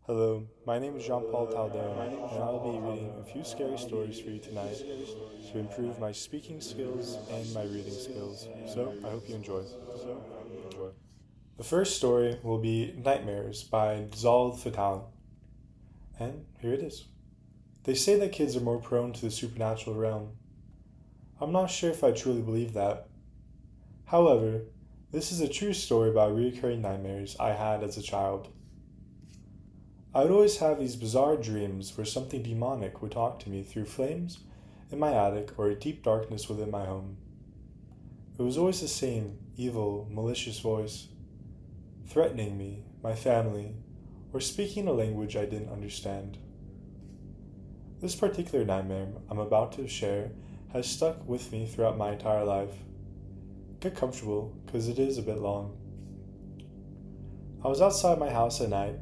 Hello, my name is Jean-Paul Taldon, and I will be reading a few scary stories for you tonight to improve my speaking skills and my reading skills. So, I hope you enjoy. The first story will be Nightmares by Zal Fatal, and here it is. They say that kids are more prone to the supernatural realm. I'm not sure if I truly believe that. However, this is a true story about recurring nightmares I had as a child. I would always have these bizarre dreams where something demonic would talk to me through flames in my attic or a deep darkness within my home. It was always the same evil, malicious voice, threatening me, my family, or speaking a language I didn't understand. This particular nightmare I'm about to share has stuck with me throughout my entire life. Get comfortable, because it is a bit long. I was outside my house at night,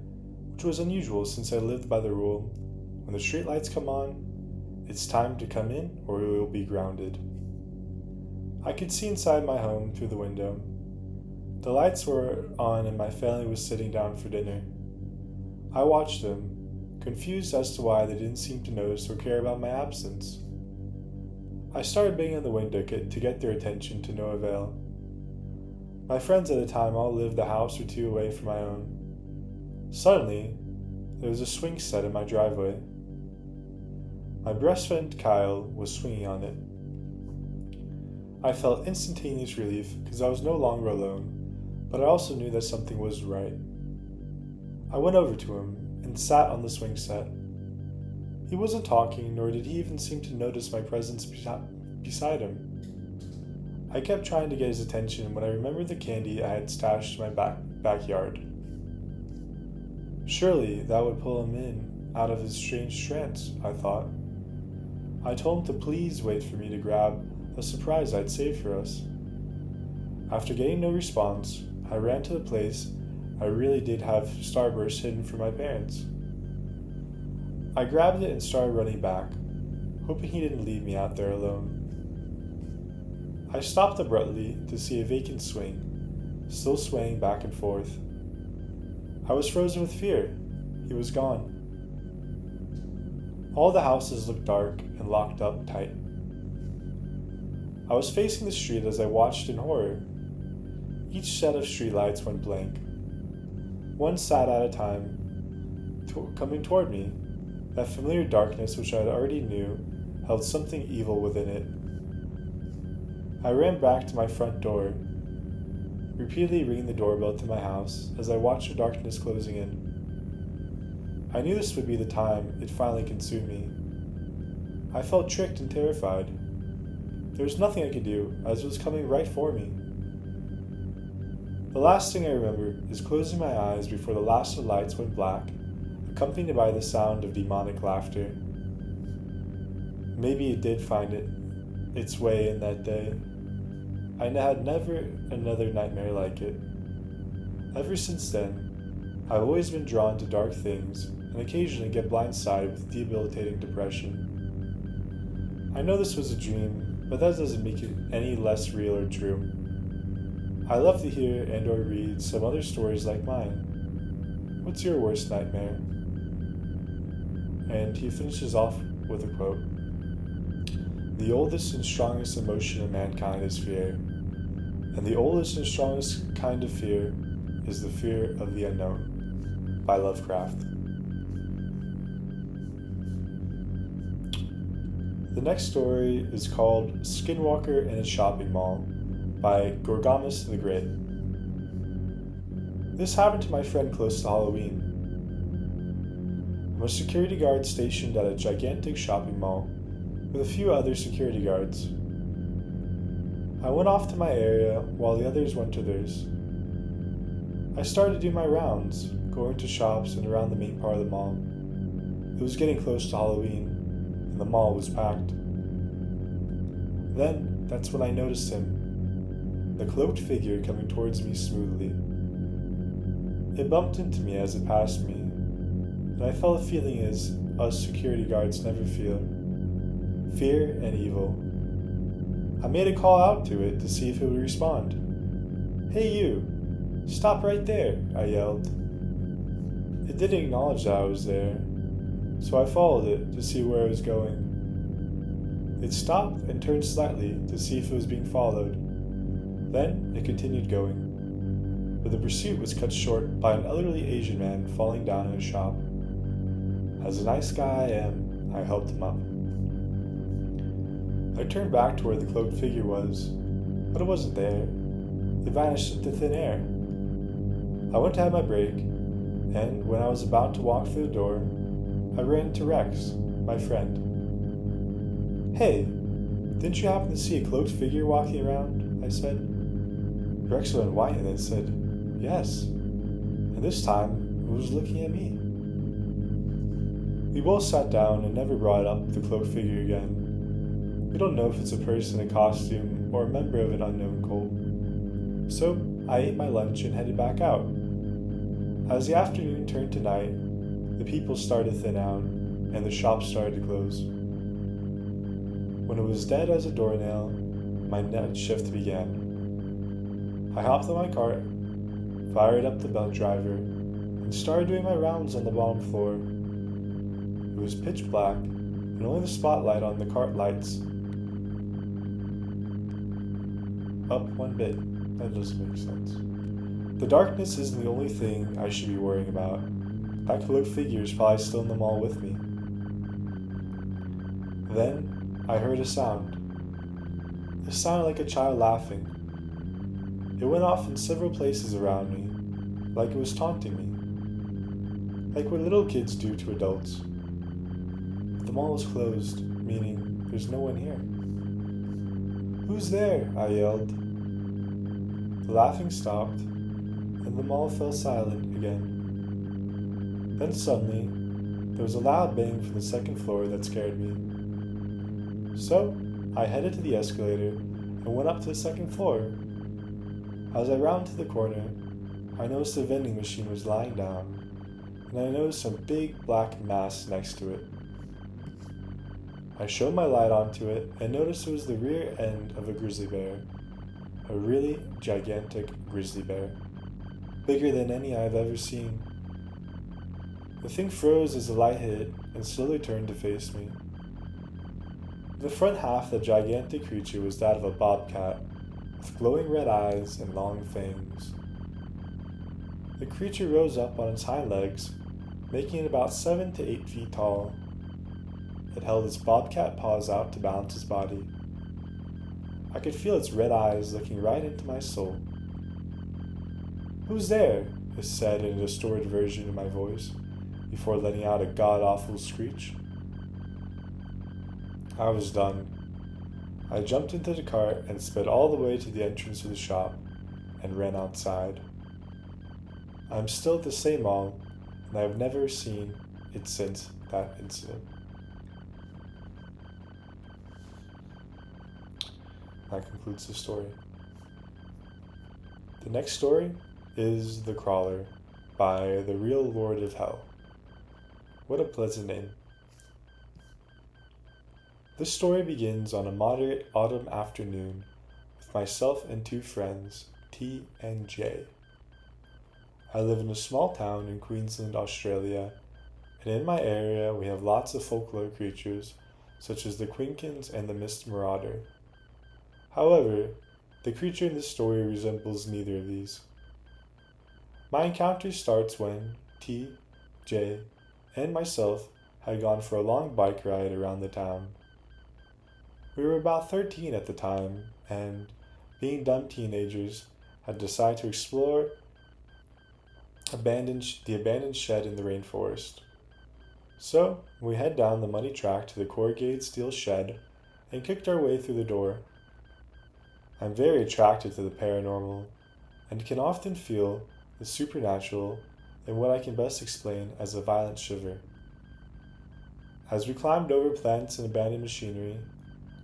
which was unusual since I lived by the rule, when the streetlights come on, it's time to come in or you will be grounded. I could see inside my home through the window. The lights were on and my family was sitting down for dinner. I watched them, confused as to why they didn't seem to notice or care about my absence. I started banging on the window to get their attention to no avail. My friends at the time all lived a house or two away from my own. Suddenly, there was a swing set in my driveway. My best friend Kyle was swinging on it. I felt instantaneous relief because I was no longer alone, but I also knew that something was right. I went over to him and sat on the swing set. He wasn't talking, nor did he even seem to notice my presence beside him. I kept trying to get his attention when I remembered the candy I had stashed in my backyard. Surely that would pull him in out of his strange trance, I thought. I told him to please wait for me to grab a surprise I'd saved for us. After getting no response, I ran to the place I really did have Starburst hidden from my parents. I grabbed it and started running back, hoping he didn't leave me out there alone. I stopped abruptly to see a vacant swing, still swaying back and forth. I was frozen with fear. He was gone. All the houses looked dark and locked up tight. I was facing the street as I watched in horror. Each set of streetlights went blank. One sat at a time, coming toward me. That familiar darkness which I already knew held something evil within it. I ran back to my front door, repeatedly ringing the doorbell to my house as I watched the darkness closing in. I knew this would be the time it finally consumed me. I felt tricked and terrified. There was nothing I could do, as it was coming right for me. The last thing I remember is closing my eyes before the last of the lights went black, accompanied by the sound of demonic laughter. Maybe it did find its way in that day. I had never another nightmare like it. Ever since then, I've always been drawn to dark things and occasionally get blindsided with debilitating depression. I know this was a dream, but that doesn't make it any less real or true. I love to hear and or read some other stories like mine. What's your worst nightmare? And he finishes off with a quote. The oldest and strongest emotion in mankind is fear, and the oldest and strongest kind of fear is the fear of the unknown, by Lovecraft. The next story is called Skinwalker in a Shopping Mall by Gorgamus the Great. This happened to my friend close to Halloween. I'm a security guard stationed at a gigantic shopping mall with a few other security guards. I went off to my area while the others went to theirs. I started to do my rounds, going to shops and around the main part of the mall. It was getting close to Halloween, and the mall was packed. Then, that's when I noticed him, the cloaked figure coming towards me smoothly. It bumped into me as it passed me, and I felt a feeling as us security guards never feel. Fear and evil. I made a call out to it to see if it would respond. "Hey you! Stop right there!" I yelled. It didn't acknowledge that I was there, so I followed it to see where it was going. It stopped and turned slightly to see if it was being followed. Then it continued going, but the pursuit was cut short by an elderly Asian man falling down in a shop. As a nice guy I am, I helped him up. I turned back to where the cloaked figure was, but it wasn't there. It vanished into thin air. I went to have my break, and when I was about to walk through the door, I ran into Rex, my friend. "Hey, didn't you happen to see a cloaked figure walking around?" I said. Rex went white and then said, "Yes," and this time it was looking at me. We both sat down and never brought up the cloaked figure again. We don't know if it's a person in costume or a member of an unknown cult. So I ate my lunch and headed back out. As the afternoon turned to night, the people started to thin out and the shops started to close. When it was dead as a doornail, my night shift began. I hopped on my cart, fired up the belt driver, and started doing my rounds on the bottom floor. It was pitch black, and only the spotlight on the cart lights up one bit. That doesn't make sense. The darkness isn't the only thing I should be worrying about. That cloaked figure is probably still in the mall with me. Then I heard a sound. It sounded like a child laughing. It went off in several places around me, like it was taunting me. Like what little kids do to adults. The mall is closed, meaning there's no one here. "Who's there?" I yelled. The laughing stopped, and the mall fell silent again. Then suddenly, there was a loud bang from the second floor that scared me. So, I headed to the escalator and went up to the second floor. As I rounded the corner, I noticed the vending machine was lying down, and I noticed a big black mass next to it. I shone my light onto it and noticed it was the rear end of a grizzly bear. A really gigantic grizzly bear. Bigger than any I've ever seen. The thing froze as the light hit it and slowly turned to face me. The front half of the gigantic creature was that of a bobcat, with glowing red eyes and long fangs. The creature rose up on its hind legs, making it about 7 to 8 feet tall. It held its bobcat paws out to balance its body. I could feel its red eyes looking right into my soul. "Who's there?" it said in a distorted version of my voice, before letting out a god-awful screech. I was done. I jumped into the cart and sped all the way to the entrance of the shop and ran outside. I'm still at the same mall, and I have never seen it since that incident. That concludes the story. The next story is The Crawler by The Real Lord of Hell. What a pleasant name. This story begins on a moderate autumn afternoon with myself and 2 friends, T and J. I live in a small town in Queensland, Australia, and in my area we have lots of folklore creatures such as the Quinkins and the Mist Marauder. However, the creature in this story resembles neither of these. My encounter starts when T, J, and myself had gone for a long bike ride around the town. We were about 13 at the time, and, being dumb teenagers, had decided to explore the abandoned shed in the rainforest. So, we head down the muddy track to the corrugated steel shed and kicked our way through the door. I'm very attracted to the paranormal, and can often feel the supernatural in what I can best explain as a violent shiver. As we climbed over plants and abandoned machinery,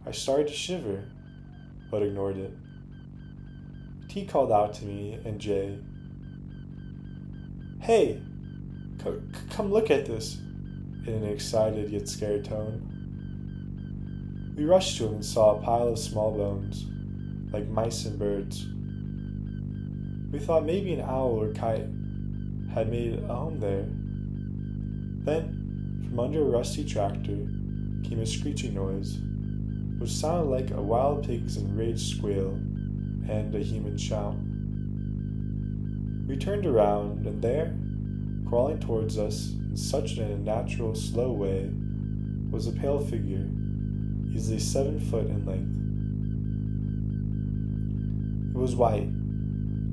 I started to shiver, but ignored it. T called out to me and Jay, "Hey, come look at this," in an excited yet scared tone. We rushed to him and saw a pile of small bones, like mice and birds. We thought maybe an owl or kite had made a home there, Then, from under a rusty tractor, came a screeching noise, which sounded like a wild pig's enraged squeal and a human shout. We turned around, and there, crawling towards us in such an unnatural, slow way, was a pale figure, easily 7 foot in length. It was white,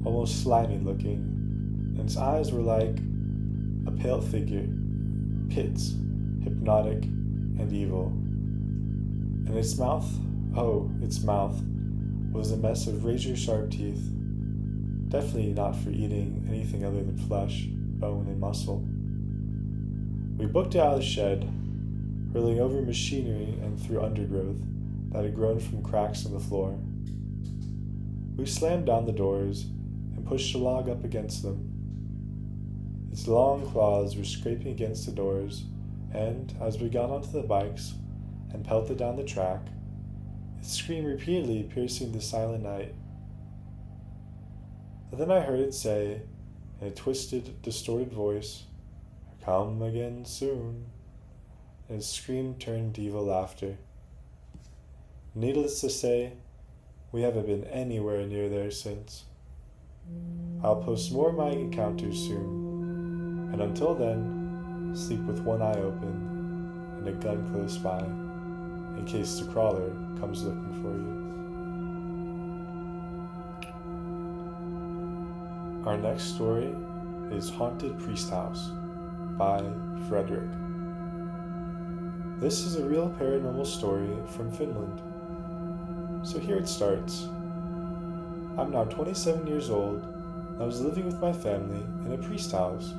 almost slimy looking, and its eyes were like a pale figure, pits, hypnotic and evil. And its mouth, its mouth, was a mess of razor-sharp teeth, definitely not for eating anything other than flesh, bone, and muscle. We booked it out of the shed, hurling over machinery and through undergrowth that had grown from cracks in the floor. We slammed down the doors and pushed a log up against them. Its long claws were scraping against the doors, and as we got onto the bikes and pelted down the track, it screamed repeatedly, piercing the silent night. And then I heard it say, in a twisted, distorted voice, "Come again soon," and its scream turned to evil laughter. Needless to say, we haven't been anywhere near there since. I'll post more of my encounters soon, and until then, sleep with one eye open and a gun close by, in case the crawler comes looking for you. Our next story is Haunted Priest House by Frederick. This is a real paranormal story from Finland. So here it starts. I'm now 27 years old, and I was living with my family in a priest house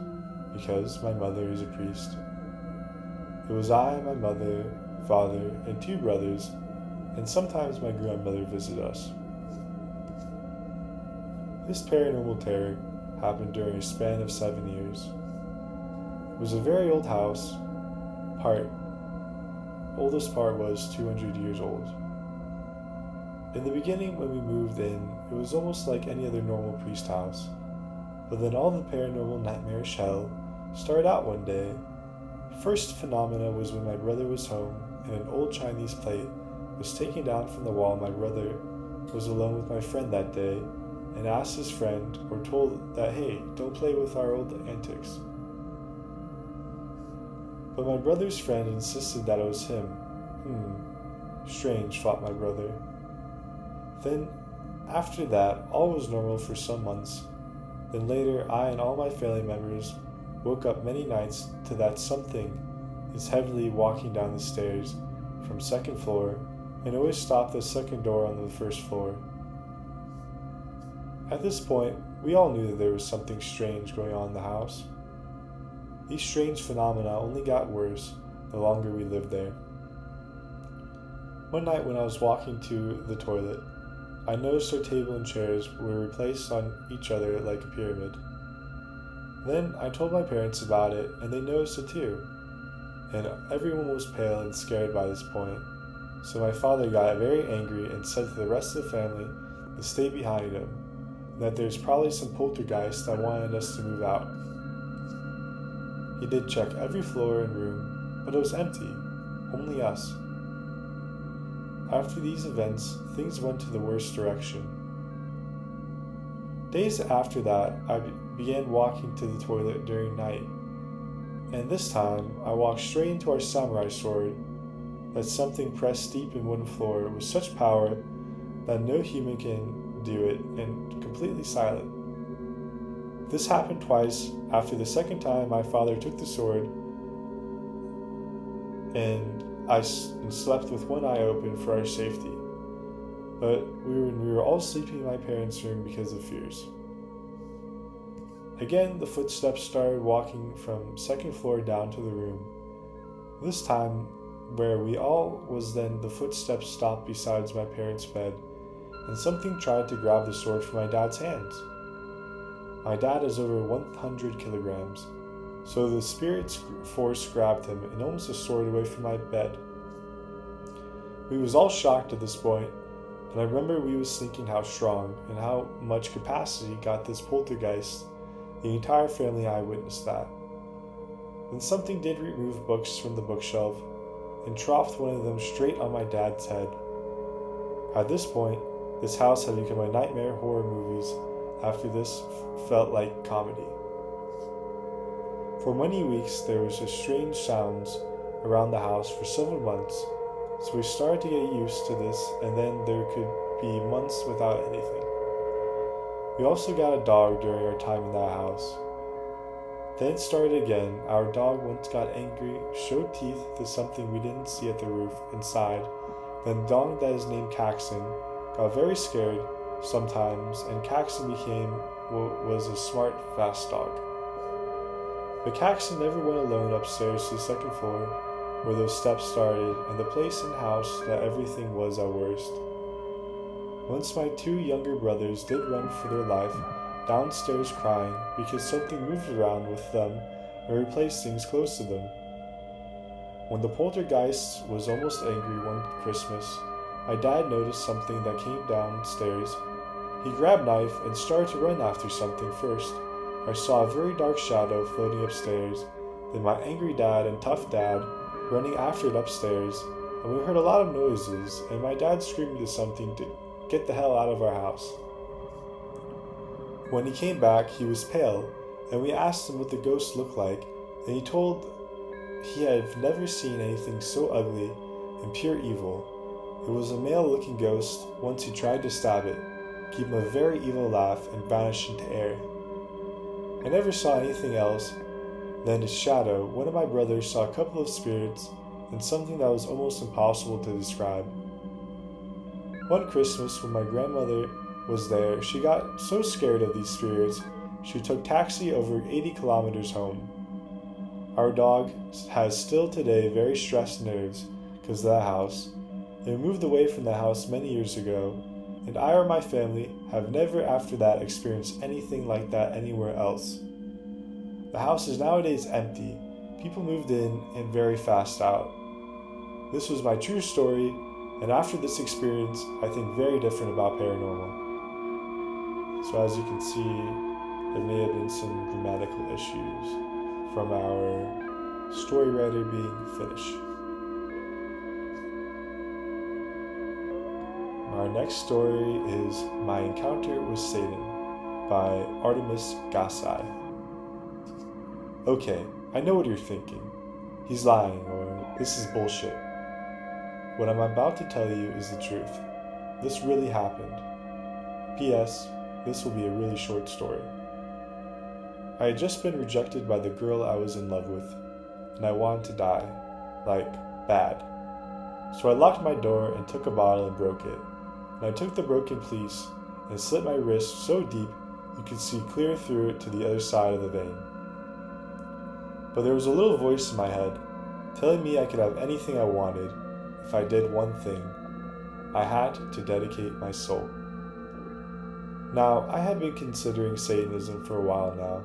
because my mother is a priest. It was I, my mother, father, and 2 brothers, and sometimes my grandmother visited us. This paranormal terror happened during a span of 7 years. It was a very old house. Oldest part was 200 years old. In the beginning, when we moved in, it was almost like any other normal priest house. But then all the paranormal nightmarish hell started out one day. First phenomena was when my brother was home and an old Chinese plate was taken down from the wall. My brother was alone with my friend that day and asked his friend, or told that, "Hey, don't play with our old antics." But my brother's friend insisted that it was him. Strange, thought my brother. Then, after that, all was normal for some months. Then later, I and all my family members woke up many nights to that something is heavily walking down the stairs from 2nd floor and always stopped the second door on the 1st floor. At this point, we all knew that there was something strange going on in the house. These strange phenomena only got worse the longer we lived there. One night when I was walking to the toilet, I noticed our table and chairs were replaced on each other like a pyramid. Then I told my parents about it, and they noticed it too. And everyone was pale and scared by this point. So my father got very angry and said to the rest of the family to stay behind him, and that there's probably some poltergeist that wanted us to move out. He did check every floor and room, but it was empty, only us. After these events, things went to the worst direction. Days after that, I began walking to the toilet during night, and this time I walked straight into our samurai sword that something pressed deep in wooden floor with such power that no human can do it, and completely silent. This happened twice. After the second time, my father took the sword and I slept with one eye open for our safety. But we were all sleeping in my parents' room because of fears. Again, the footsteps started walking from 2nd floor down to the room. This time, where we all was, then the footsteps stopped beside my parents' bed, and something tried to grab the sword from my dad's hands. My dad is over 100 kilograms, so the spirit's force grabbed him and almost the sword away from my bed. We was all shocked at this point, and I remember we was thinking how strong and how much capacity got this poltergeist. The entire family eyewitnessed that. Then something did remove books from the bookshelf and dropped one of them straight on my dad's head. At this point, this house had become a nightmare horror movies after this felt like comedy. For many weeks, there was just strange sounds around the house for several months, so we started to get used to this, and then there could be months without anything. We also got a dog during our time in that house. Then it started again. Our dog once got angry, showed teeth to something we didn't see at the roof inside. Then the dog that is named Caxton got very scared sometimes, and Caxton was a smart, fast dog. But Caxton never went alone upstairs to the second floor, where those steps started, and the place and house that everything was at worst. Once my two younger brothers did run for their life downstairs crying because something moved around with them and replaced things close to them. When the poltergeist was almost angry one Christmas, my dad noticed something that came downstairs. He grabbed a knife and started to run after something first. I saw a very dark shadow floating upstairs, then my angry dad and tough dad running after it upstairs, and we heard a lot of noises, and my dad screaming to something to get the hell out of our house. When he came back, he was pale, and we asked him what the ghost looked like, and he told he had never seen anything so ugly and pure evil. It was a male-looking ghost. Once he tried to stab it, gave him a very evil laugh, and vanished into air. I never saw anything else than his shadow. One of my brothers saw a couple of spirits and something that was almost impossible to describe. One Christmas, when my grandmother was there, she got so scared of these spirits, she took taxi over 80 kilometers home. Our dog has still today very stressed nerves because of that house. They moved away from the house many years ago, and I or my family have never after that experienced anything like that anywhere else. The house is nowadays empty. People moved in and very fast out. This was my true story, and after this experience, I think very different about paranormal. So as you can see, there may have been some grammatical issues from our story writer being Finnish. Our next story is My Encounter with Satan by Artemis Gassai. Okay, I know what you're thinking. He's lying, or this is bullshit. What I'm about to tell you is the truth. This really happened. P.S. This will be a really short story. I had just been rejected by the girl I was in love with, and I wanted to die. Like, bad. So I locked my door and took a bottle and broke it. And I took the broken piece and slit my wrist so deep you could see clear through it to the other side of the vein. But there was a little voice in my head telling me I could have anything I wanted if I did one thing. I had to dedicate my soul. Now, I had been considering Satanism for a while now,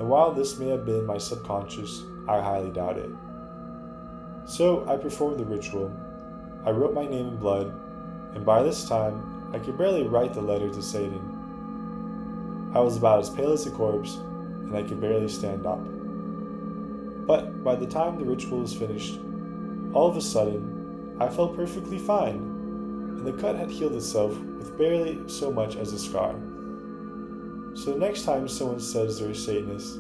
and while this may have been my subconscious, I highly doubt it. So I performed the ritual. I wrote my name in blood, and by this time, I could barely write the letter to Satan. I was about as pale as a corpse, and I could barely stand up. But by the time the ritual was finished, all of a sudden, I felt perfectly fine, and the cut had healed itself with barely so much as a scar. So the next time someone says they're a Satanist,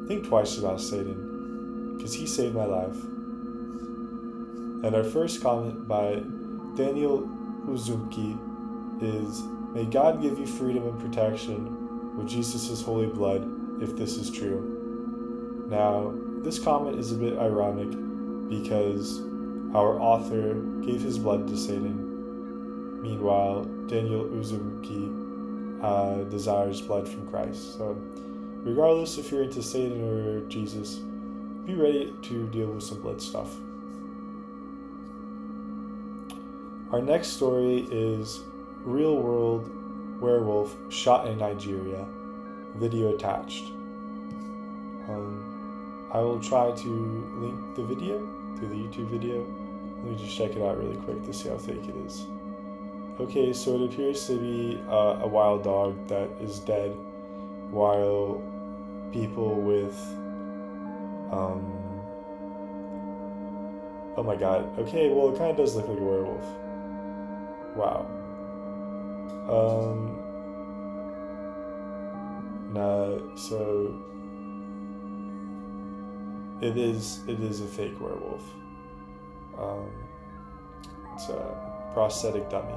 think twice about Satan, because he saved my life. And our first comment by Daniel Uzumki is, "May God give you freedom and protection with Jesus' holy blood, if this is true." Now, this comment is a bit ironic because our author gave his blood to Satan. Meanwhile, Daniel Uzumki desires blood from Christ. So, regardless if you're into Satan or Jesus, be ready to deal with some blood stuff. Our next story is Real World Werewolf Shot in Nigeria. Video attached. I will try to link the video to the YouTube video. Let me just check it out really quick to see how fake it is. Okay, so it appears to be a wild dog that is dead, while people with Um, oh my god. Okay, well, it kind of does look like a werewolf. Wow. Nah, so it is a fake werewolf. Um, it's a prosthetic dummy,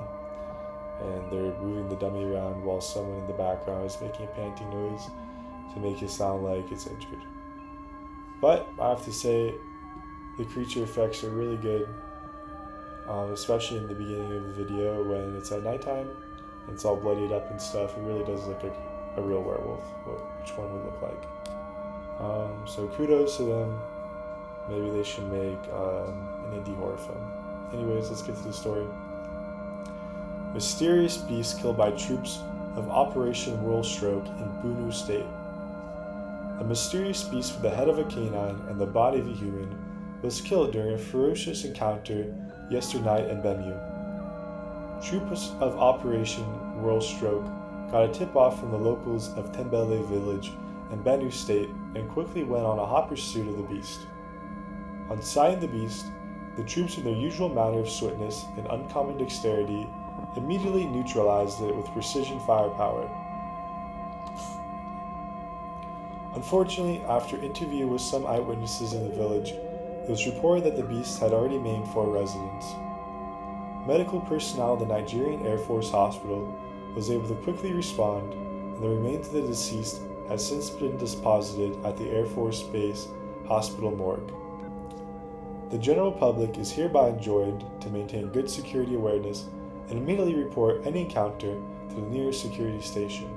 and they're moving the dummy around while someone in the background is making a panting noise to make it sound like it's injured. But I have to say, the creature effects are really good, especially in the beginning of the video when it's at nighttime and it's all bloodied up and stuff. It really does look like a real werewolf, which one would look like. So kudos to them. Maybe they should make an indie horror film. Anyways, let's get to the story. Mysterious beast killed by troops of Operation World Stroke in Bunu State. A mysterious beast with the head of a canine and the body of a human was killed during a ferocious encounter yesternight in Bemu. Troops of Operation World Stroke got a tip-off from the locals of Tembele village in Benue State and quickly went on a hot pursuit of the beast. On sighting the beast, the troops, in their usual manner of swiftness and uncommon dexterity, immediately neutralized it with precision firepower. Unfortunately, after interview with some eyewitnesses in the village, it was reported that the beast had already maimed 4 residents. Medical personnel of the Nigerian Air Force Hospital was able to quickly respond, and the remains of the deceased has since been deposited at the Air Force Base Hospital morgue. The general public is hereby enjoined to maintain good security awareness and immediately report any encounter to the nearest security station.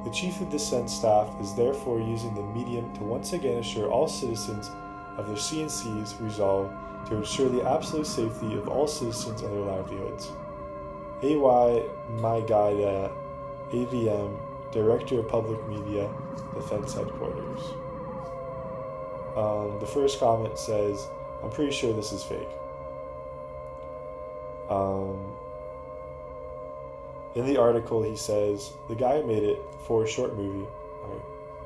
The Chief of Defense Staff is therefore using the medium to once again assure all citizens of their CNC's resolve to ensure the absolute safety of all citizens and their livelihoods. AY Maigada, AVM, Director of Public Media, Defense Headquarters. The first comment says, I'm pretty sure this is fake. In the article, he says, the guy who made it for a short movie,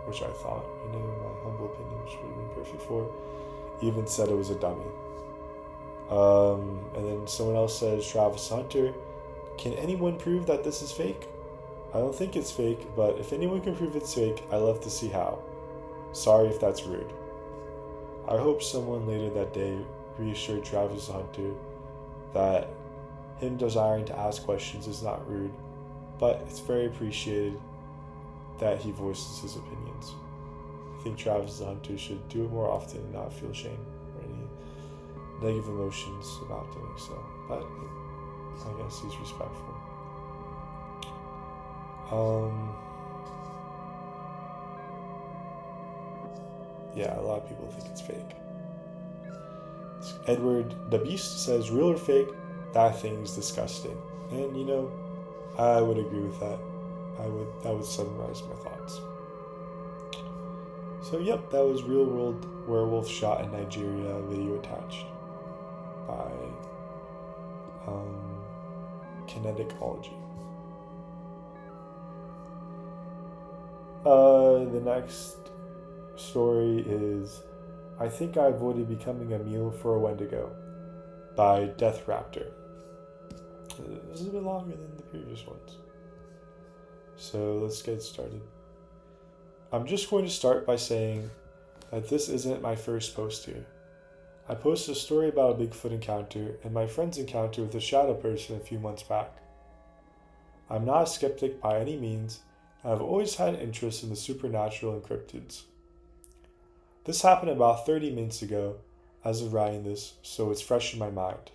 which I thought, my humble opinion, which would have been perfect for, even said it was a dummy. And then someone else says, Travis Hunter, can anyone prove that this is fake? I don't think it's fake, but if anyone can prove it's fake, I'd love to see how. Sorry if that's rude. I hope someone later that day reassured Travis Hunter that him desiring to ask questions is not rude, but it's very appreciated that he voices his opinions. I think Travis Hunter should do it more often and not feel shame or any negative emotions about doing so, but I guess he's respectful. Yeah, a lot of people think it's fake. Edward the Beast says, real or fake, that thing is disgusting. And I would agree with that. That would summarize my thoughts. So yep, that was Real World Werewolf Shot in Nigeria video attached by Kineticology. The next story is I Think I Avoided Becoming a Meal for a Wendigo by Death Raptor. This is a bit longer than the previous ones. So let's get started. I'm just going to start by saying that this isn't my first post here. I posted a story about a Bigfoot encounter and my friend's encounter with a shadow person a few months back. I'm not a skeptic by any means, and I've always had an interest in the supernatural and cryptids. This happened about 30 minutes ago as of writing this, so it's fresh in my mind.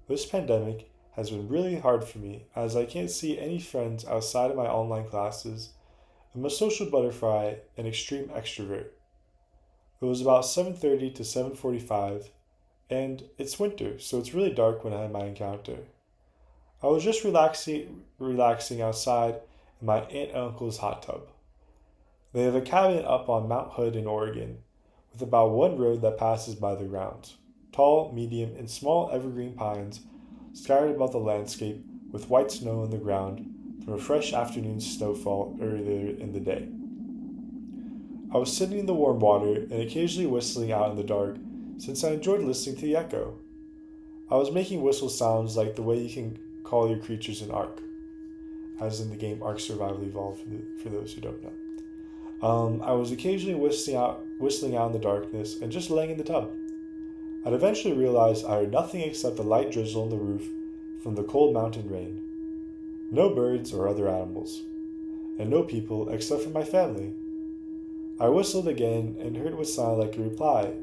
This pandemic has been really hard for me as I can't see any friends outside of my online classes. I'm a social butterfly and extreme extrovert. It was about 7:30 to 7:45, and it's winter, so it's really dark when I had my encounter. I was just relaxing outside in my aunt and uncle's hot tub. They have a cabin up on Mount Hood in Oregon, with about one road that passes by the grounds. Tall, medium, and small evergreen pines scattered about the landscape with white snow on the ground from a fresh afternoon snowfall earlier in the day. I was sitting in the warm water and occasionally whistling out in the dark, since I enjoyed listening to the echo. I was making whistle sounds like the way you can call your creatures in Ark, as in the game Ark Survival Evolved, for those who don't know. I was occasionally whistling out in the darkness and just laying in the tub. I'd eventually realize I heard nothing except the light drizzle on the roof from the cold mountain rain. No birds or other animals, and no people except for my family. I whistled again and heard what sounded like a reply,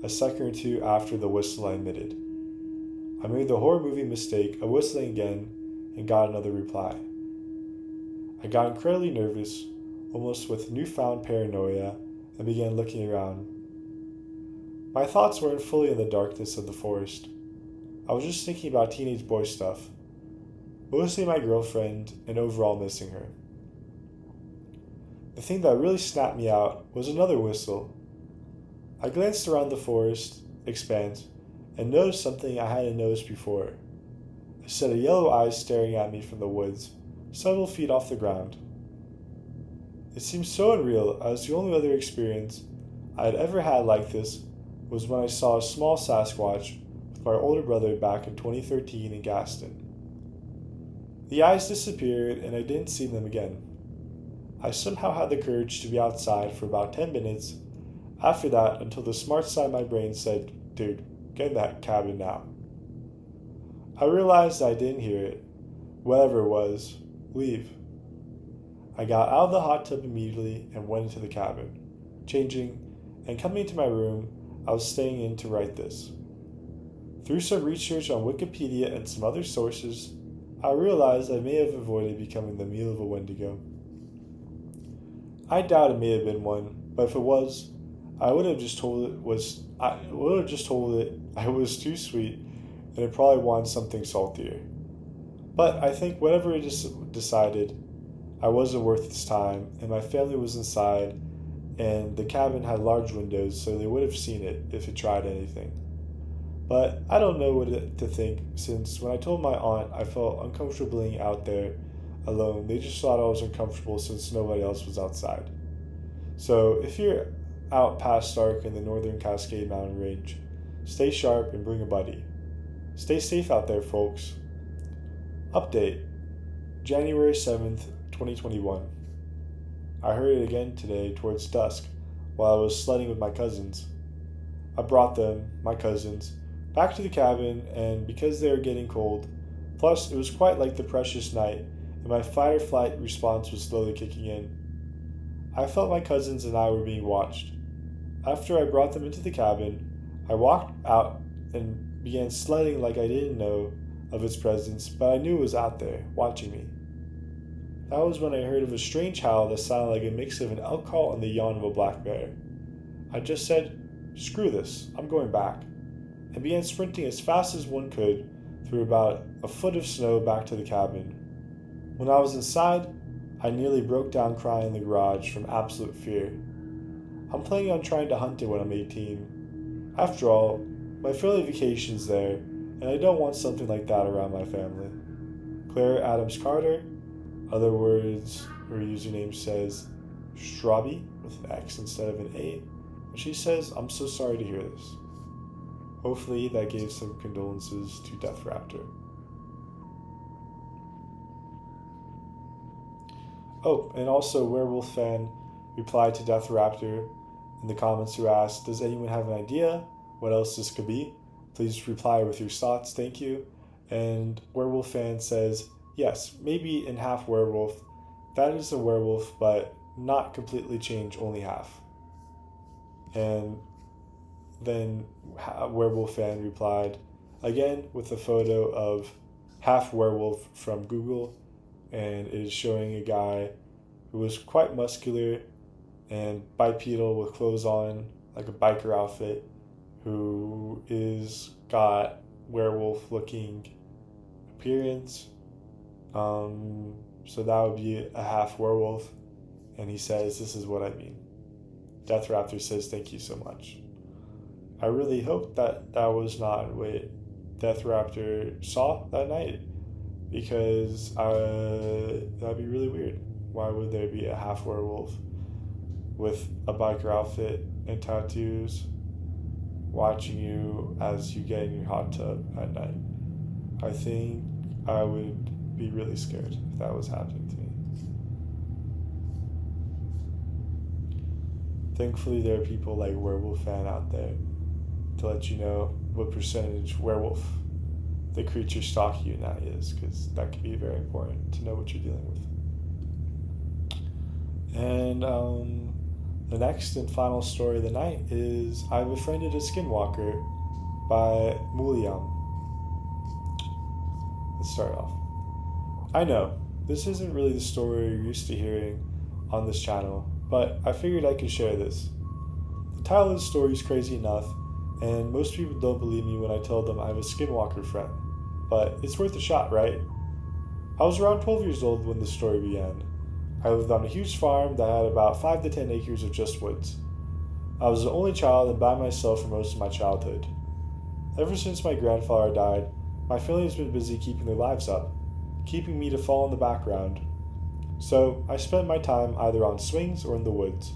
a second or two after the whistle I emitted. I made the horror movie mistake of whistling again and got another reply. I got incredibly nervous, almost with newfound paranoia, and began looking around. My thoughts weren't fully in the darkness of the forest. I was just thinking about teenage boy stuff, mostly my girlfriend and overall missing her. The thing that really snapped me out was another whistle. I glanced around the forest expanse and noticed something I hadn't noticed before. A set of yellow eyes staring at me from the woods, several feet off the ground. It seemed so unreal, as the only other experience I had ever had like this was when I saw a small Sasquatch with my older brother back in 2013 in Gaston. The eyes disappeared and I didn't see them again. I somehow had the courage to be outside for about 10 minutes after that until the smart side of my brain said, "Dude, get in that cabin now." I realized I didn't hear it. Whatever it was, leave. I got out of the hot tub immediately and went into the cabin, changing, and coming to my room I was staying in to write this. Through some research on Wikipedia and some other sources, I realized I may have avoided becoming the meal of a Wendigo. I doubt it may have been one, but if it was, I would have just told it I was too sweet and it probably wanted something saltier. But I think whatever it decided, I wasn't worth its time, and my family was inside, and the cabin had large windows, so they would have seen it if it tried anything. But I don't know what to think, since when I told my aunt I felt uncomfortable being out there alone, they just thought I was uncomfortable since nobody else was outside. So if you're out past dark in the northern Cascade Mountain Range, stay sharp and bring a buddy. Stay safe out there, folks. Update: January 7th, 2021. I heard it again today towards dusk while I was sledding with my cousins. I brought them, my cousins, back to the cabin, and because they were getting cold, plus it was quite like the precious night, and my fight or flight response was slowly kicking in, I felt my cousins and I were being watched. After I brought them into the cabin, I walked out and began sledding like I didn't know of its presence, but I knew it was out there, watching me. That was when I heard of a strange howl that sounded like a mix of an elk call and the yawn of a black bear. I just said, "Screw this, I'm going back," and began sprinting as fast as one could through about a foot of snow back to the cabin. When I was inside, I nearly broke down crying in the garage from absolute fear. I'm planning on trying to hunt it when I'm 18. After all, my family vacation's there, and I don't want something like that around my family. Claire Adams Carter, other words, her username says Strawby with an X instead of an A, and she says, "I'm so sorry to hear this." Hopefully that gave some condolences to Death Raptor. Oh, and also Werewolf Fan replied to Death Raptor in the comments who asked, "Does anyone have an idea what else this could be? Please reply with your thoughts, thank you." And Werewolf Fan says, "Yes, maybe in half werewolf. That is a werewolf, but not completely changed, only half." And then Werewolf Fan replied, again with a photo of half werewolf from Google, and it is showing a guy who was quite muscular and bipedal with clothes on, like a biker outfit, who is got werewolf looking appearance. So that would be a half werewolf, and he says, "This is what I mean." Death Raptor says, "Thank you so much." I really hope that that was not what Death Raptor saw that night, because that'd be really weird. Why would there be a half werewolf with a biker outfit and tattoos, watching you as you get in your hot tub at night. I think I would be really scared if that was happening to me. Thankfully, there are people like Werewolf Fan out there to let you know what percentage werewolf the creature stalking you now is, because that can be very important to know what you're dealing with. And the next and final story of the night is I Befriended a Skinwalker by Muliam. Let's start off. I know, this isn't really the story you're used to hearing on this channel, but I figured I could share this. The title of the story is crazy enough, and most people don't believe me when I tell them I have a Skinwalker friend, but it's worth a shot, right? I was around 12 years old when the story began. I lived on a huge farm that had about 5 to 10 acres of just woods. I was the only child and by myself for most of my childhood. Ever since my grandfather died, my family has been busy keeping their lives up, keeping me to fall in the background. So I spent my time either on swings or in the woods.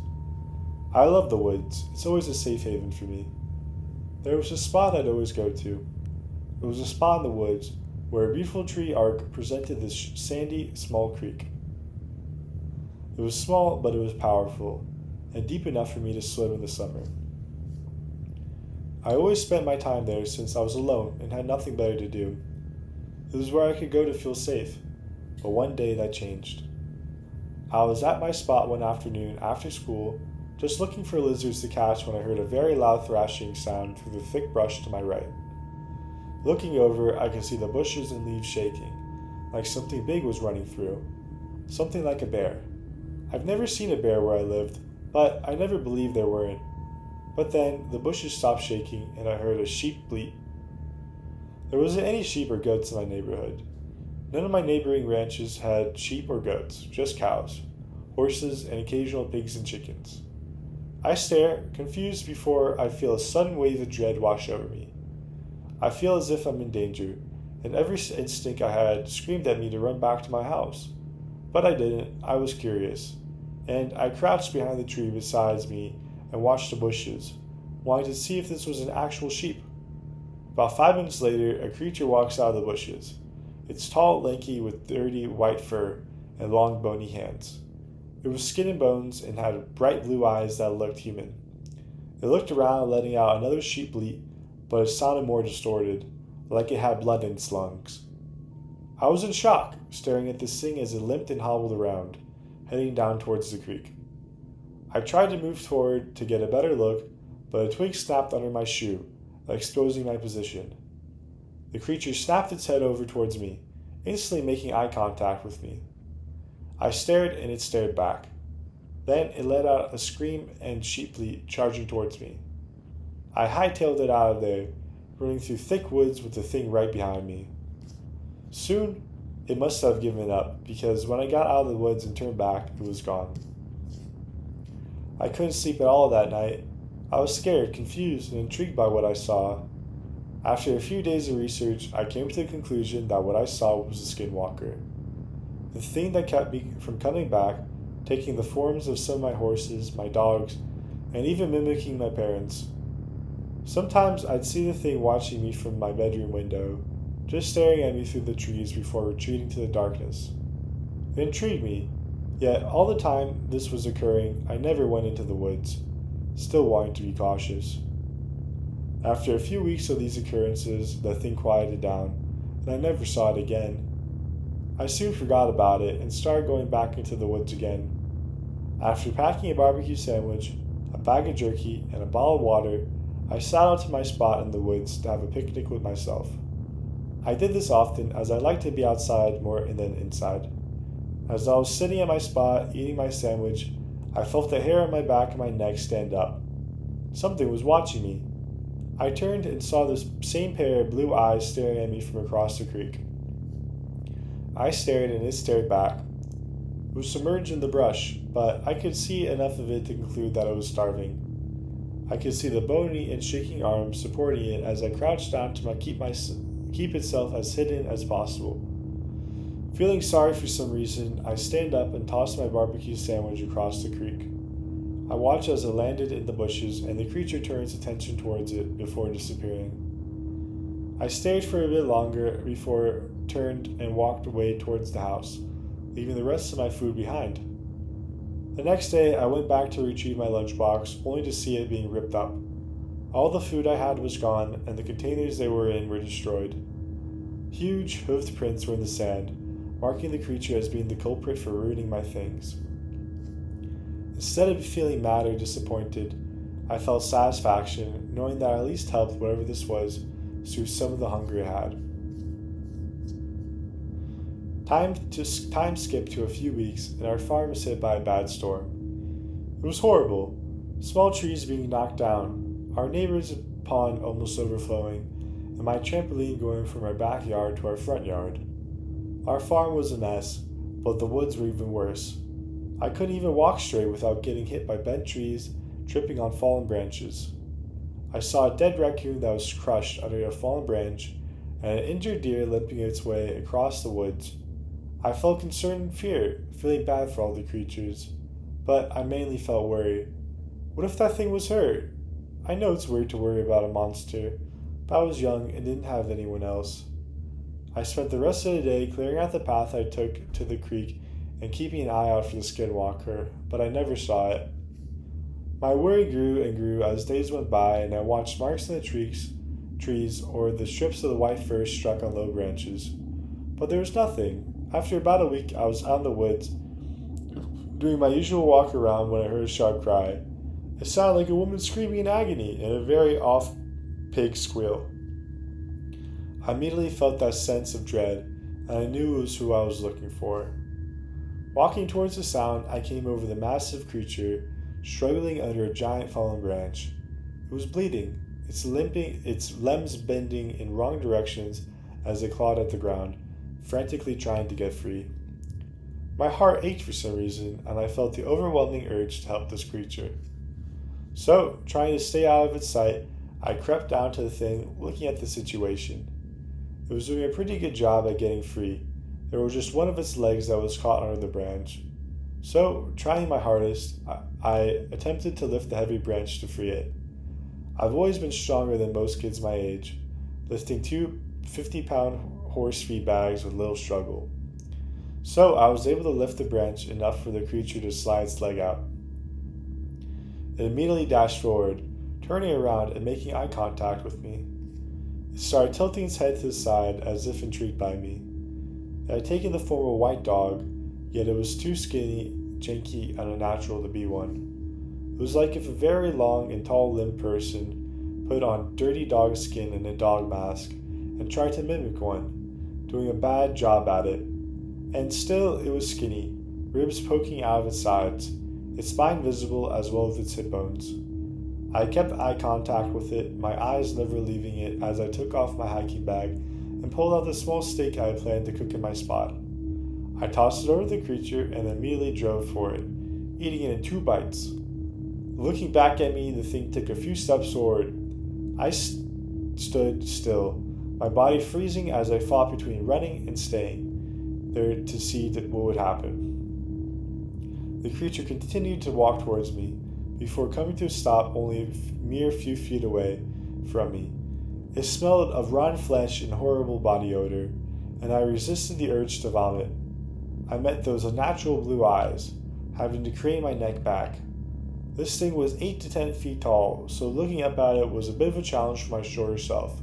I love the woods. It's always a safe haven for me. There was a spot I'd always go to. It was a spot in the woods where a beautiful tree arc presented this sandy, small creek. It was small, but it was powerful, and deep enough for me to swim in the summer. I always spent my time there since I was alone and had nothing better to do. It was where I could go to feel safe, but one day that changed. I was at my spot one afternoon after school, just looking for lizards to catch when I heard a very loud thrashing sound through the thick brush to my right. Looking over, I could see the bushes and leaves shaking, like something big was running through, something like a bear. I've never seen a bear where I lived, but I never believed there weren't. But then the bushes stopped shaking and I heard a sheep bleat. There wasn't any sheep or goats in my neighborhood. None of my neighboring ranches had sheep or goats, just cows, horses, and occasional pigs and chickens. I stare, confused, before I feel a sudden wave of dread wash over me. I feel as if I'm in danger, and every instinct I had screamed at me to run back to my house. But I didn't. I was curious, and I crouched behind the tree beside me and watched the bushes, wanting to see if this was an actual sheep. About 5 minutes later, a creature walks out of the bushes. It's tall, lanky, with dirty white fur and long, bony hands. It was skin and bones and had bright blue eyes that looked human. It looked around, letting out another sheep bleat, but it sounded more distorted, like it had blood in its lungs. I was in shock, staring at this thing as it limped and hobbled around, heading down towards the creek. I tried to move forward to get a better look, but a twig snapped under my shoe, exposing my position. The creature snapped its head over towards me, instantly making eye contact with me. I stared and it stared back. Then it let out a scream and sheep bleat, charging towards me. I hightailed it out of there, running through thick woods with the thing right behind me. Soon, it must have given up, because when I got out of the woods and turned back, it was gone. I couldn't sleep at all that night. I was scared, confused, and intrigued by what I saw. After a few days of research, I came to the conclusion that what I saw was a skinwalker. The thing that kept me from coming back, taking the forms of some of my horses, my dogs, and even mimicking my parents. Sometimes I'd see the thing watching me from my bedroom window, just staring at me through the trees before retreating to the darkness. It intrigued me, yet all the time this was occurring, I never went into the woods, still wanting to be cautious. After a few weeks of these occurrences, the thing quieted down, and I never saw it again. I soon forgot about it and started going back into the woods again. After packing a barbecue sandwich, a bag of jerky, and a bottle of water, I sat out to my spot in the woods to have a picnic with myself. I did this often as I liked to be outside more than inside. As I was sitting at my spot eating my sandwich, I felt the hair on my back and my neck stand up. Something was watching me. I turned and saw this same pair of blue eyes staring at me from across the creek. I stared and it stared back. It was submerged in the brush, but I could see enough of it to conclude that it was starving. I could see the bony and shaking arms supporting it as I crouched down to keep itself as hidden as possible. Feeling sorry for some reason, I stand up and toss my barbecue sandwich across the creek. I watched as it landed in the bushes and the creature turned its attention towards it before disappearing. I stayed for a bit longer before it turned and walked away towards the house, leaving the rest of my food behind. The next day, I went back to retrieve my lunchbox, only to see it being ripped up. All the food I had was gone, and the containers they were in were destroyed. Huge, hoofed prints were in the sand, marking the creature as being the culprit for ruining my things. Instead of feeling mad or disappointed, I felt satisfaction, knowing that I at least helped whatever this was soothe some of the hunger I had. Time skipped to a few weeks, and our farm was hit by a bad storm. It was horrible. Small trees being knocked down, our neighbor's pond almost overflowing, and my trampoline going from our backyard to our front yard. Our farm was a mess, but the woods were even worse. I couldn't even walk straight without getting hit by bent trees, tripping on fallen branches. I saw a dead raccoon that was crushed under a fallen branch, and an injured deer limping its way across the woods. I felt concern and fear, feeling bad for all the creatures, but I mainly felt worried. What if that thing was hurt? I know it's weird to worry about a monster, but I was young and didn't have anyone else. I spent the rest of the day clearing out the path I took to the creek and keeping an eye out for the skinwalker, but I never saw it. My worry grew and grew as days went by, and I watched marks in the trees or the strips of the white fur struck on low branches. But there was nothing. After about a week, I was out in the woods, doing my usual walk around when I heard a sharp cry. It sounded like a woman screaming in agony and a very off pig squeal. I immediately felt that sense of dread, and I knew it was who I was looking for. Walking towards the sound, I came over the massive creature, struggling under a giant fallen branch. It was bleeding, its limbs bending in wrong directions as it clawed at the ground, frantically trying to get free. My heart ached for some reason, and I felt the overwhelming urge to help this creature. So, trying to stay out of its sight, I crept down to the thing, looking at the situation. It was doing a pretty good job at getting free. There was just one of its legs that was caught under the branch. So, trying my hardest, I attempted to lift the heavy branch to free it. I've always been stronger than most kids my age, lifting 2 50-pound horse feed bags with little struggle. So I was able to lift the branch enough for the creature to slide its leg out. It immediately dashed forward, turning around and making eye contact with me. It started tilting its head to the side as if intrigued by me. It had taken the form of a white dog, yet it was too skinny, janky, and unnatural to be one. It was like if a very long and tall-limbed person put on dirty dog skin and a dog mask and tried to mimic one, doing a bad job at it. And still it was skinny, ribs poking out of its sides, its spine visible as well as its hip bones. I kept eye contact with it, my eyes never leaving it as I took off my hiking bag and pulled out the small steak I had planned to cook in my spot. I tossed it over the creature and immediately drove for it, eating it in 2 bites. Looking back at me, the thing took a few steps forward. I stood still, my body freezing as I fought between running and staying there to see what would happen. The creature continued to walk towards me before coming to a stop only a mere few feet away from me. It smelled of rotten flesh and horrible body odor, and I resisted the urge to vomit. I met those unnatural blue eyes, having to crane my neck back. This thing was 8 to 10 feet tall, so looking up at it was a bit of a challenge for my shorter self.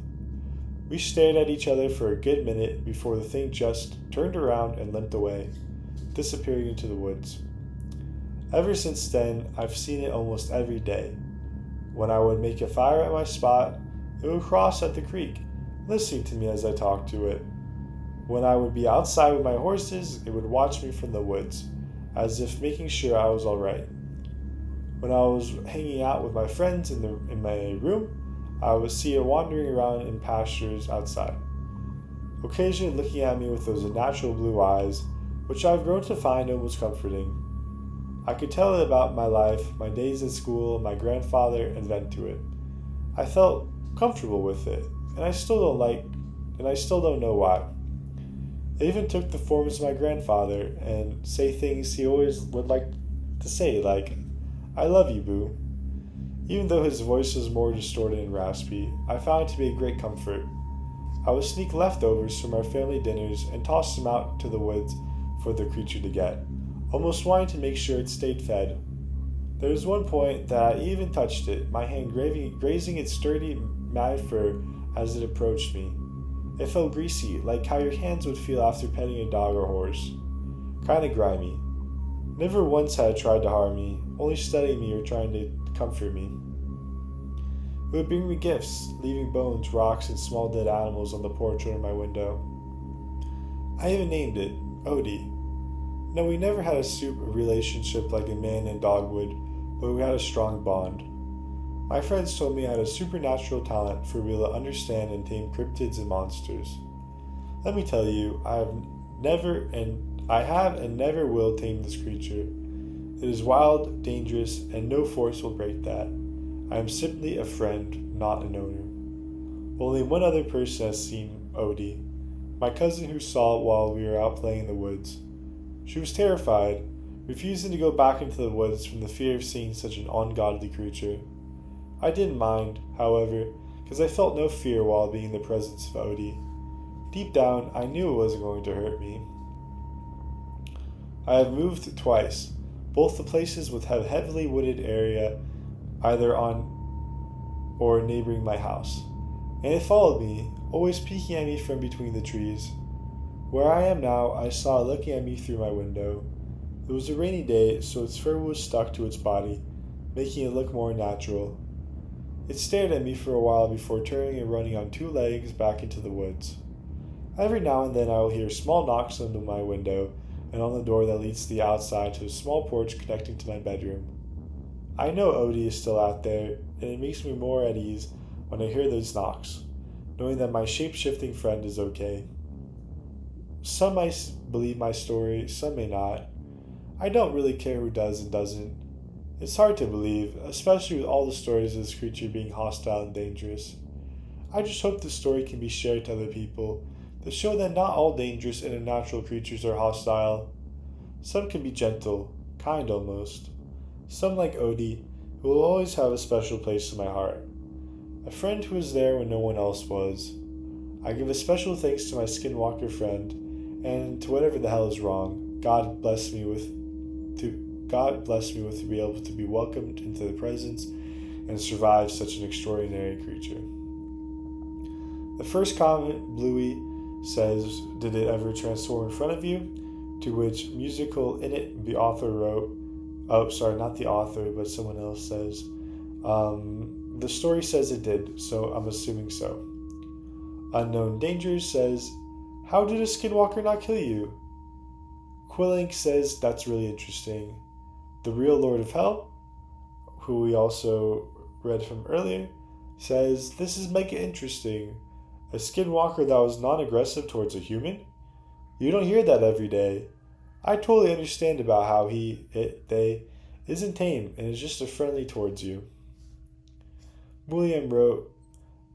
We stared at each other for a good minute before the thing just turned around and limped away, disappearing into the woods. Ever since then, I've seen it almost every day. When I would make a fire at my spot, it would cross at the creek, listening to me as I talked to it. When I would be outside with my horses, it would watch me from the woods, as if making sure I was all right. When I was hanging out with my friends in my room, I would see it wandering around in pastures outside, occasionally looking at me with those unnatural blue eyes, which I've grown to find almost comforting. I could tell it about my life, my days at school, my grandfather, and vent to it. I felt comfortable with it, and I still don't know why. It even took the forms of my grandfather and say things he always would like to say, like, I love you, Boo. Even though his voice was more distorted and raspy, I found it to be a great comfort. I would sneak leftovers from our family dinners and toss them out to the woods for the creature to get, almost wanting to make sure it stayed fed. There was one point that I even touched it, my hand grazing its sturdy, matted fur as it approached me. It felt greasy, like how your hands would feel after petting a dog or horse. Kinda grimy. Never once had it tried to harm me, only studying me or trying to comfort me. It would bring me gifts, leaving bones, rocks, and small dead animals on the porch under my window. I even named it Odie. No, we never had a relationship like a man and dog would, but we had a strong bond. My friends told me I had a supernatural talent for being able to understand and tame cryptids and monsters. Let me tell you, I have and never will tame this creature. It is wild, dangerous, and no force will break that. I am simply a friend, not an owner. Only one other person has seen Odie, my cousin who saw it while we were out playing in the woods. She was terrified, refusing to go back into the woods from the fear of seeing such an ungodly creature. I didn't mind, however, because I felt no fear while being in the presence of Odie. Deep down, I knew it wasn't going to hurt me. I have moved twice, both the places with a heavily wooded area either on or neighboring my house, and it followed me, always peeking at me from between the trees. Where I am now, I saw it looking at me through my window. It was a rainy day, so its fur was stuck to its body, making it look more natural. It stared at me for a while before turning and running on two legs back into the woods. Every now and then I will hear small knocks on my window and on the door that leads to the outside to a small porch connecting to my bedroom. I know Odie is still out there, and it makes me more at ease when I hear those knocks, knowing that my shape-shifting friend is okay. Some might believe my story, some may not. I don't really care who does and doesn't. It's hard to believe, especially with all the stories of this creature being hostile and dangerous. I just hope the story can be shared to other people to show that not all dangerous and unnatural creatures are hostile. Some can be gentle, kind almost. Some like Odie, who will always have a special place in my heart. A friend who was there when no one else was. I give a special thanks to my skinwalker friend, and to whatever the hell is wrong, God bless me with to be able to be welcomed into the presence and survive such an extraordinary creature. The first comment, Bluey, says, "Did it ever transform in front of you?" To which Musical in it, the author wrote, not the author, but someone else says, the story says it did, so I'm assuming so. Unknown Dangers says, "How did a skinwalker not kill you?" Quillink says, "That's really interesting." The Real Lord of Hell, who we also read from earlier, says, "This is mega interesting. A skinwalker that was non-aggressive towards a human? You don't hear that every day. I totally understand about how they isn't tame and is just a friendly towards you." William wrote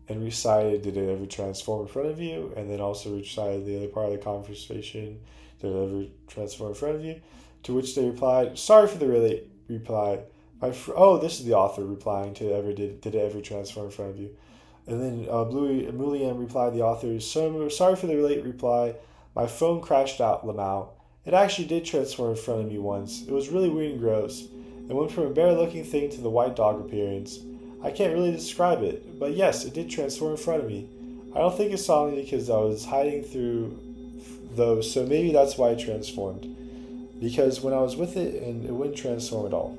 and recited, "Did it ever transform in front of you?" And then also recited the other part of the conversation, "Did it ever transform in front of you?" To which they replied, "Sorry for the reply. This is the author replying to did it ever transform in front of you?" And then Muliam replied, the author, "Sorry for the late reply. My phone crashed out, Lamau. It actually did transform in front of me once. It was really weird and gross. It went from a bear-looking thing to the white dog appearance. I can't really describe it, but yes, it did transform in front of me. I don't think it saw me because I was hiding through those, so maybe that's why it transformed. Because when I was with it, and it wouldn't transform at all."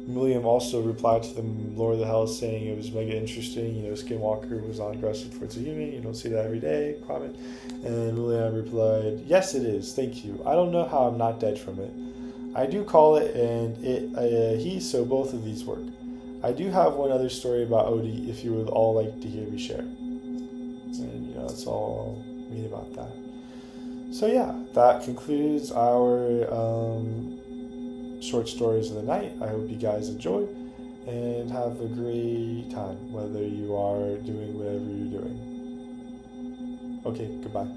William also replied to the Lord of the Hell saying it was mega interesting. Skinwalker was not aggressive towards a human. You don't see that every day. Comment. And William replied, "Yes, it is. Thank you. I don't know how I'm not dead from it. I do call it and so both of these work. I do have one other story about Odie if you would all like to hear me share." And that's all I'll read about that. So yeah, that concludes our short stories of the night. I hope you guys enjoy and have a great time, whether you are doing whatever you're doing. Okay, goodbye.